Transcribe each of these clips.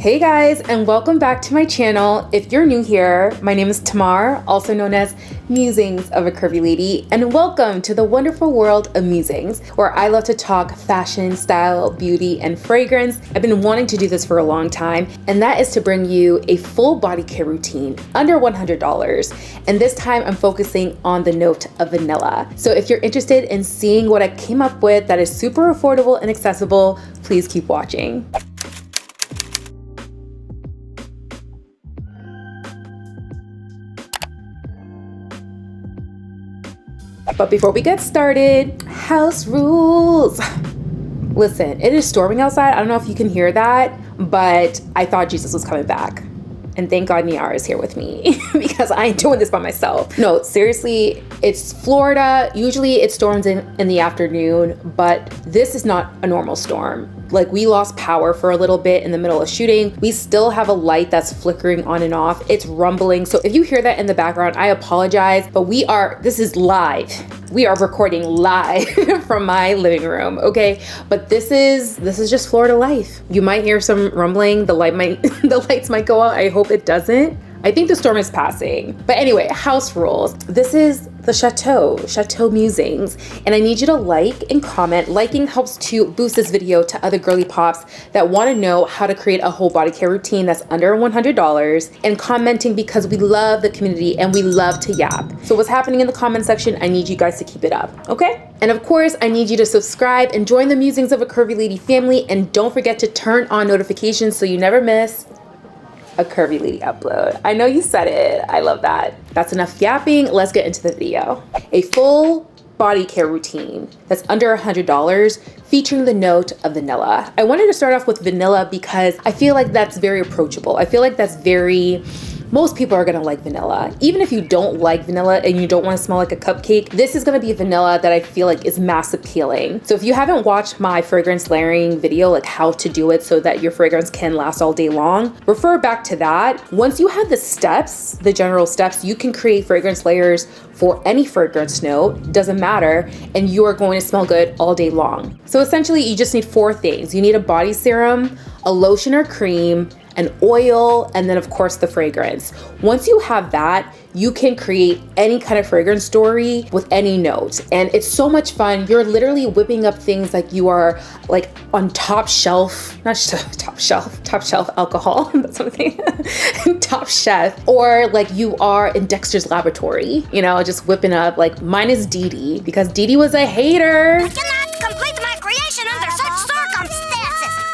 Hey guys, and welcome back to my channel. If you're new here, my name is Tamar, also known as Musings of a Curvy Lady, and welcome to the wonderful world of musings, where I love to talk fashion, style, beauty, and fragrance. I've been wanting to do this for a long time, and that is to bring you a full body care routine under $100. And this time I'm focusing on the note of vanilla. So if you're interested in seeing what I came up with that is super affordable and accessible, please keep watching. But before we get started, house rules. Listen, it is storming outside. I don't know if you can hear that, but I thought Jesus was coming back. And thank God Niara is here with me because I ain't doing this by myself. No, seriously, it's Florida. Usually it storms in the afternoon, but this is not a normal storm. Like, we lost power for a little bit in the middle of shooting. We still have a light that's flickering on and off. It's rumbling. So if you hear that in the background, I apologize, but this is live. We are recording live from my living room, okay? But this is just Florida life. You might hear some rumbling. The lights might go out. I hope it doesn't. I think the storm is passing. But anyway, house rules. This is the Chateau Musings. And I need you to like and comment. Liking helps to boost this video to other girly pops that want to know how to create a whole body care routine that's under $100. And commenting because we love the community and we love to yap. So what's happening in the comment section, I need you guys to keep it up, okay? And of course, I need you to subscribe and join the Musings of a Curvy Lady family. And don't forget to turn on notifications so you never miss a Curvy Lady upload. I know you said it. I love that. That's enough yapping. Let's get into the video. A full body care routine that's under $100 featuring the note of vanilla. I wanted to start off with vanilla because I feel like that's very approachable. I feel like most people are gonna like vanilla. Even if you don't like vanilla and you don't wanna smell like a cupcake, this is gonna be vanilla that I feel like is mass appealing. So if you haven't watched my fragrance layering video, like how to do it so that your fragrance can last all day long, refer back to that. Once you have the steps, the general steps, you can create fragrance layers for any fragrance note, doesn't matter, and you are going to smell good all day long. So essentially, you just need 4 things. You need a body serum, a lotion or cream, an oil, and then of course the fragrance. Once you have that, you can create any kind of fragrance story with any note. And it's so much fun. You're literally whipping up things like you are like on top shelf alcohol, that's something, top chef, or like you are in Dexter's laboratory, you know, just whipping up. Like, mine is Dee Dee because Dee Dee was a hater. I cannot complete my creation under such circumstances.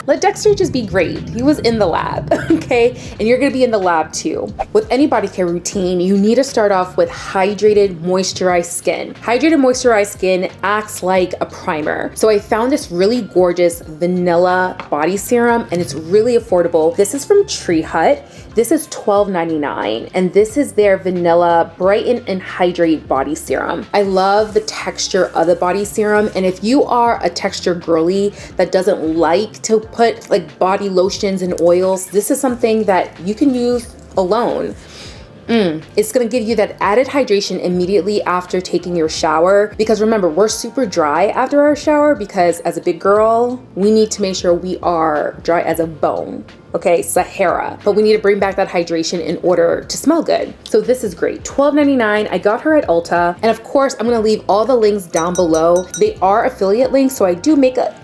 Let Dexter just be great. He was in the lab, okay? And you're gonna be in the lab too. With any body care routine, you need to start off with hydrated, moisturized skin. Hydrated, moisturized skin acts like a primer. So I found this really gorgeous vanilla body serum, and it's really affordable. This is from Tree Hut. This is $12.99, and this is their vanilla brighten and hydrate body serum. I love the texture of the body serum, and if you are a texture girly that doesn't like to put like body lotions and oils, this is something that you can use alone. It's gonna give you that added hydration immediately after taking your shower, because remember, we're super dry after our shower because as a big girl, we need to make sure we are dry as a bone. Okay, Sahara. But we need to bring back that hydration in order to smell good. So this is great. $12.99. I got her at Ulta. And of course, I'm gonna leave all the links down below. They are affiliate links, so I do make a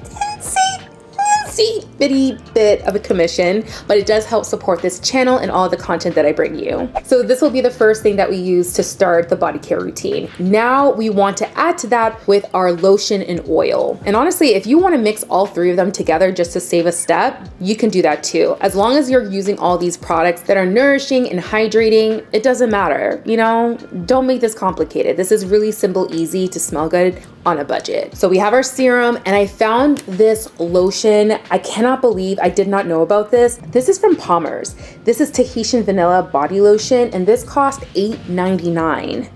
bitty bit of a commission, but it does help support this channel and all the content that I bring you. So this will be the first thing that we use to start the body care routine. Now we want to add to that with our lotion and oil. And honestly, if you want to mix all 3 of them together just to save a step, you can do that too. As long as you're using all these products that are nourishing and hydrating, it doesn't matter. You know, don't make this complicated. This is really simple, easy to smell good on a budget. So we have our serum, and I found this lotion. I cannot believe I did not know about this. This is from Palmer's. This is Tahitian Vanilla Body Lotion, and this cost $8.99.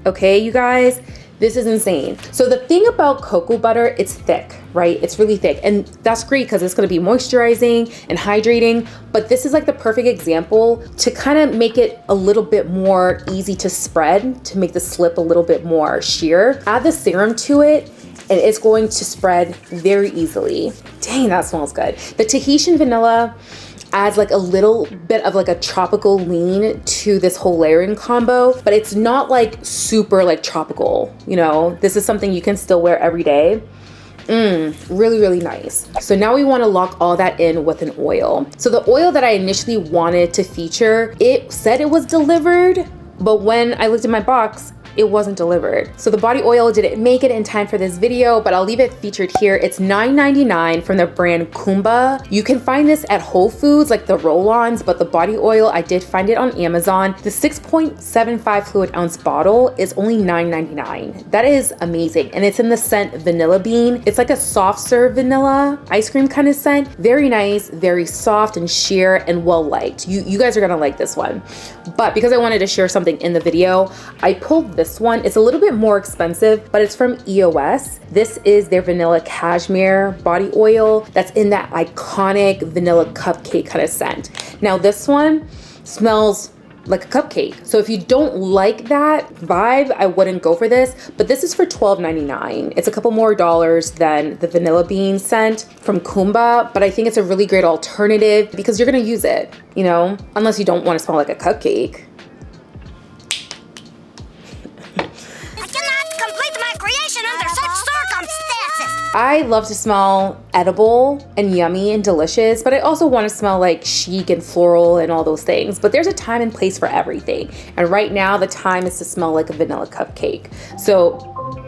Okay, you guys, this is insane. So the thing about cocoa butter, it's thick, right? It's really thick, and that's great because it's gonna be moisturizing and hydrating, but this is like the perfect example to kind of make it a little bit more easy to spread, to make the slip a little bit more sheer. Add the serum to it, and it's going to spread very easily. Dang, that smells good. The Tahitian vanilla, adds like a little bit of like a tropical lean to this whole layering combo, but it's not like super like tropical, you know? This is something you can still wear every day. Really, really nice. So now we want to lock all that in with an oil. So the oil that I initially wanted to feature, it said it was delivered, but when I looked in my box, it wasn't delivered. So the body oil didn't make it in time for this video, but I'll leave it featured here. It's $9.99 from the brand Kumba. You can find this at Whole Foods, like the roll-ons, but the body oil, I did find it on Amazon. The 6.75 fluid ounce bottle is only $9.99. That is amazing. And it's in the scent Vanilla Bean. It's like a soft serve vanilla ice cream kind of scent. Very nice, very soft and sheer and well liked. You guys are gonna like this one. But because I wanted to share something in the video, I pulled this one. It's a little bit more expensive, but it's from EOS. This is their vanilla cashmere body oil that's in that iconic vanilla cupcake kind of scent. Now this one smells like a cupcake. So if you don't like that vibe, I wouldn't go for this, but this is for $12.99. It's a couple more dollars than the vanilla bean scent from Kumba, but I think it's a really great alternative because you're gonna use it, you know, unless you don't want to smell like a cupcake. Under such circumstances. I love to smell edible and yummy and delicious, but I also want to smell like chic and floral and all those things. But there's a time and place for everything. And right now the time is to smell like a vanilla cupcake. So,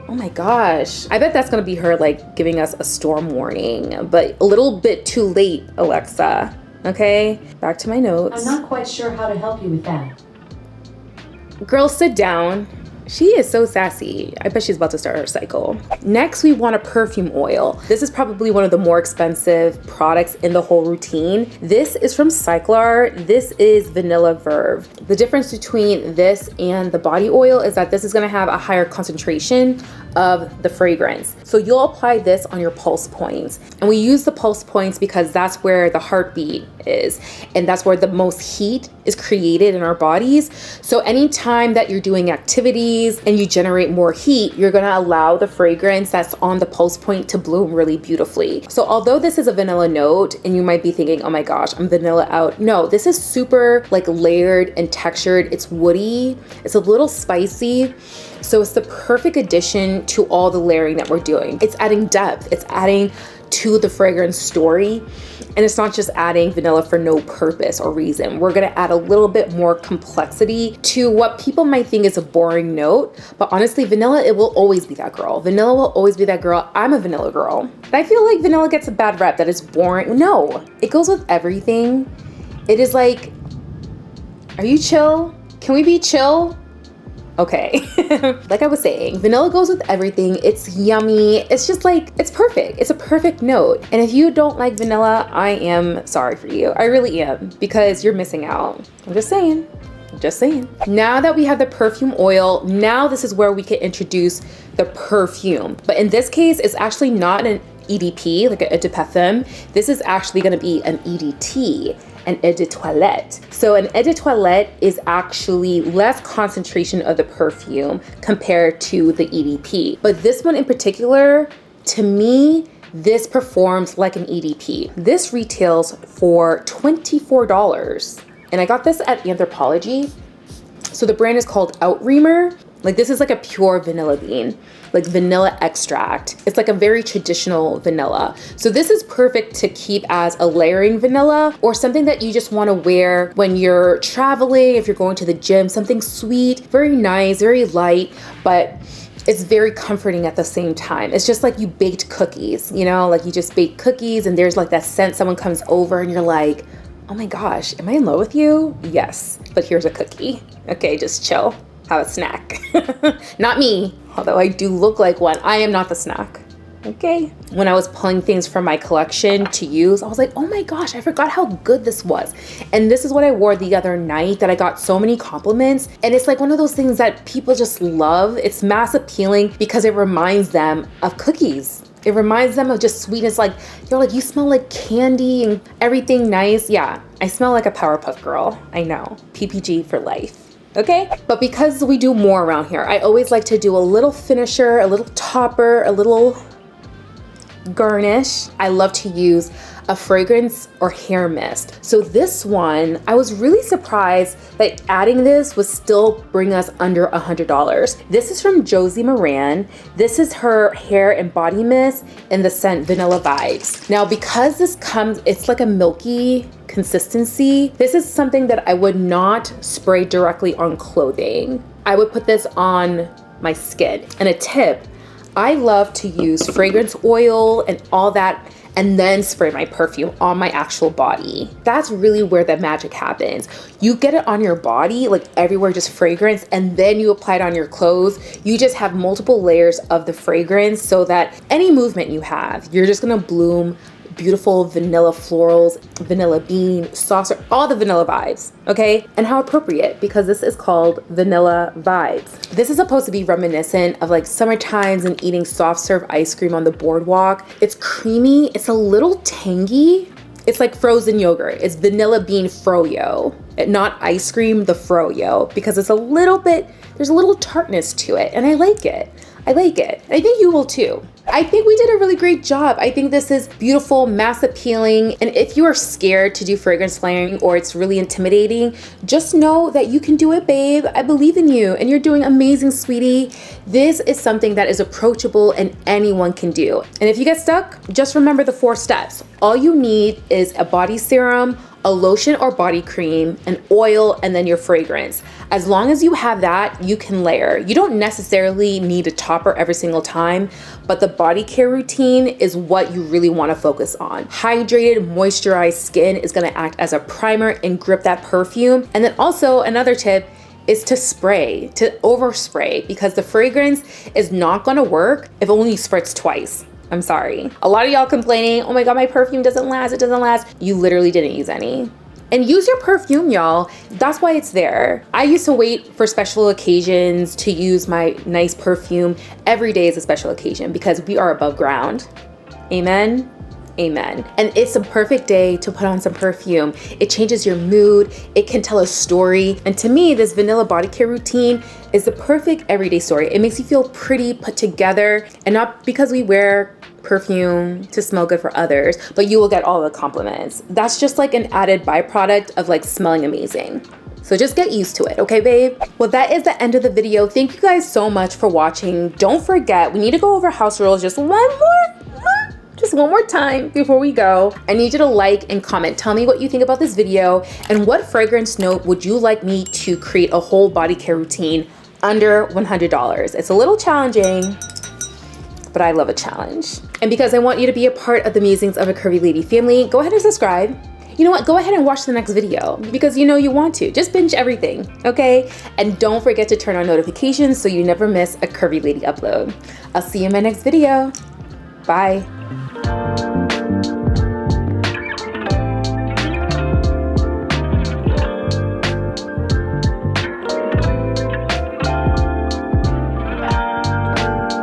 oh my gosh, I bet that's gonna be her like giving us a storm warning, but a little bit too late, Alexa. Okay, back to my notes. I'm not quite sure how to help you with that. Girl, sit down. She is so sassy. I bet she's about to start her cycle. Next, we want a perfume oil. This is probably one of the more expensive products in the whole routine. This is from Cyclar. This is Vanilla Verve. The difference between this and the body oil is that this is gonna have a higher concentration of the fragrance. So you'll apply this on your pulse points. And we use the pulse points because that's where the heartbeat is. And that's where the most heat is created in our bodies. So anytime that you're doing activities and you generate more heat, you're gonna allow the fragrance that's on the pulse point to bloom really beautifully. So although this is a vanilla note and you might be thinking, oh my gosh, I'm vanilla out. No, this is super like layered and textured. It's woody, it's a little spicy. So it's the perfect addition to all the layering that we're doing. It's adding depth, it's adding to the fragrance story. And it's not just adding vanilla for no purpose or reason. We're gonna add a little bit more complexity to what people might think is a boring note. But honestly, vanilla, it will always be that girl. Vanilla will always be that girl. I'm a vanilla girl. And I feel like vanilla gets a bad rep, that it's boring. No, it goes with everything. It is like, are you chill? Can we be chill? Okay, like I was saying, vanilla goes with everything. It's yummy. It's just like, it's perfect. It's a perfect note. And if you don't like vanilla, I am sorry for you. I really am, because you're missing out. I'm just saying. Just saying. Now that we have the perfume oil, now this is where we can introduce the perfume. But in this case, it's actually not an EDP, like an eau de parfum. This is actually gonna be an EDT, an eau de toilette. So an eau de toilette is actually less concentration of the perfume compared to the EDP. But this one in particular, to me, this performs like an EDP. This retails for $24. And I got this at Anthropologie. So the brand is called Outreamer. Like this is like a pure vanilla bean, like vanilla extract. It's like a very traditional vanilla. So this is perfect to keep as a layering vanilla or something that you just want to wear when you're traveling, if you're going to the gym, something sweet, very nice, very light, but it's very comforting at the same time. It's just like you baked cookies, you know, like you just baked cookies and there's like that scent, someone comes over and you're like, oh my gosh, am I in love with you? Yes, but here's a cookie. Okay, just chill. Have a snack. Not me, although I do look like one. I am not the snack, okay? When I was pulling things from my collection to use, I was like, oh my gosh, I forgot how good this was. And this is what I wore the other night that I got so many compliments. And it's like one of those things that people just love. It's mass appealing because it reminds them of cookies. It reminds them of just sweetness. Like, you're like, you smell like candy and everything nice. Yeah, I smell like a Powerpuff Girl. I know, PPG for life. Okay, but because we do more around here, I always like to do a little finisher, a little topper, a little garnish. I love to use a fragrance or hair mist. So this one, I was really surprised that adding this would still bring us under $100. This is from Josie Moran. This is her hair and body mist in the scent Vanilla Vibes. Now, because this comes, it's like a milky consistency, this is something that I would not spray directly on clothing. I would put this on my skin. And a tip, I love to use fragrance oil and all that and then spray my perfume on my actual body. That's really where the magic happens. You get it on your body, like everywhere, just fragrance, and then you apply it on your clothes. You just have multiple layers of the fragrance so that any movement you have, you're just gonna bloom beautiful vanilla florals, vanilla bean, saucer, all the vanilla vibes, okay? And how appropriate, because this is called Vanilla Vibes. This is supposed to be reminiscent of like summer times and eating soft serve ice cream on the boardwalk. It's creamy, it's a little tangy. It's like frozen yogurt. It's vanilla bean froyo, not ice cream, the froyo, because it's a little bit, there's a little tartness to it, and I like it. I like it. I think you will too. I think we did a really great job. I think this is beautiful, mass appealing. And if you are scared to do fragrance layering or it's really intimidating, just know that you can do it, babe. I believe in you and you're doing amazing, sweetie. This is something that is approachable and anyone can do. And if you get stuck, just remember the 4 steps. All you need is a body serum, a lotion or body cream, an oil, and then your fragrance. As long as you have that, you can layer. You don't necessarily need a topper every single time, but the body care routine is what you really want to focus on. Hydrated, moisturized skin is going to act as a primer and grip that perfume. And then also another tip is to spray, to overspray, because the fragrance is not going to work if only you spritz twice. I'm sorry. A lot of y'all complaining, oh my God, my perfume doesn't last, it doesn't last. You literally didn't use any. And use your perfume, y'all. That's why it's there. I used to wait for special occasions to use my nice perfume. Every day is a special occasion because we are above ground. Amen. Amen. And it's a perfect day to put on some perfume. It changes your mood. It can tell a story. And to me, this vanilla body care routine is the perfect everyday story. It makes you feel pretty, put together, and not because we wear perfume to smell good for others, but you will get all the compliments. That's just like an added byproduct of like smelling amazing. So just get used to it, okay, babe? Well, that is the end of the video. Thank you guys so much for watching. Don't forget, we need to go over house rules just one more time before we go. I need you to like and comment. Tell me what you think about this video and what fragrance note would you like me to create a whole body care routine under $100. It's a little challenging, but I love a challenge. And because I want you to be a part of the Musings of a Curvy Lady family, go ahead and subscribe. You know what? Go ahead and watch the next video because you know you want to. Just binge everything, okay? And don't forget to turn on notifications so you never miss a Curvy Lady upload. I'll see you in my next video. Bye.